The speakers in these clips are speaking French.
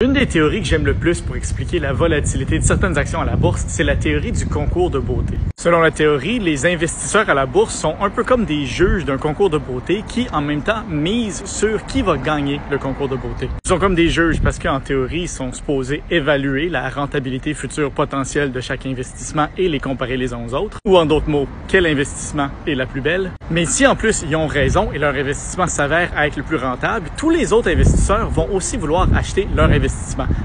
Une des théories que j'aime le plus pour expliquer la volatilité de certaines actions à la bourse, c'est la théorie du concours de beauté. Selon la théorie, les investisseurs à la bourse sont un peu comme des juges d'un concours de beauté qui, en même temps, misent sur qui va gagner le concours de beauté. Ils sont comme des juges parce qu'en théorie, ils sont supposés évaluer la rentabilité future potentielle de chaque investissement et les comparer les uns aux autres. Ou en d'autres mots, quel investissement est la plus belle. Mais si en plus ils ont raison et leur investissement s'avère être le plus rentable, tous les autres investisseurs vont aussi vouloir acheter leur investissement.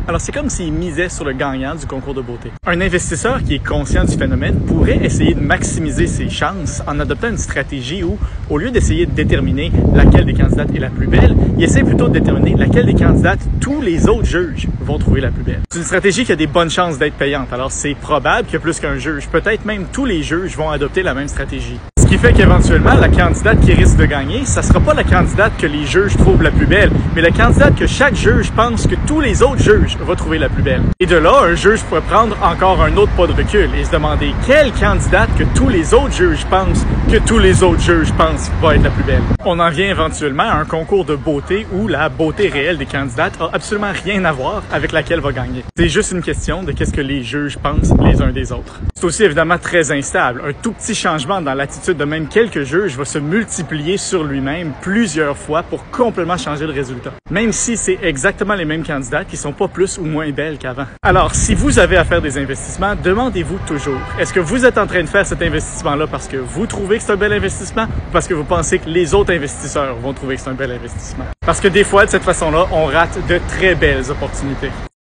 Alors c'est comme s'ils misaient sur le gagnant du concours de beauté. Un investisseur qui est conscient du phénomène pourrait essayer de maximiser ses chances en adoptant une stratégie où, au lieu d'essayer de déterminer laquelle des candidates est la plus belle, il essaie plutôt de déterminer laquelle des candidates tous les autres juges vont trouver la plus belle. C'est une stratégie qui a des bonnes chances d'être payante, alors c'est probable que plus qu'un juge, peut-être même tous les juges vont adopter la même stratégie. Ce qui fait qu'éventuellement, la candidate qui risque de gagner, ça sera pas la candidate que les juges trouvent la plus belle, mais la candidate que chaque juge pense que tous les autres juges vont trouver la plus belle. Et de là, un juge pourrait prendre encore un autre pas de recul et se demander quelle candidate que tous les autres juges pensent que tous les autres juges pensent va être la plus belle. On en vient éventuellement à un concours de beauté où la beauté réelle des candidates a absolument rien à voir avec laquelle va gagner. C'est juste une question de qu'est-ce que les juges pensent les uns des autres. C'est aussi évidemment très instable. Un tout petit changement dans l'attitude de même quelques juges va se multiplier sur lui-même plusieurs fois pour complètement changer le résultat. Même si c'est exactement les mêmes candidates qui sont pas plus ou moins belles qu'avant. Alors, si vous avez à faire des investissements, demandez-vous toujours, est-ce que vous êtes en train de faire cet investissement-là parce que vous trouvez que c'est un bel investissement ou parce que vous pensez que les autres investisseurs vont trouver que c'est un bel investissement? Parce que des fois, de cette façon-là, on rate de très belles opportunités.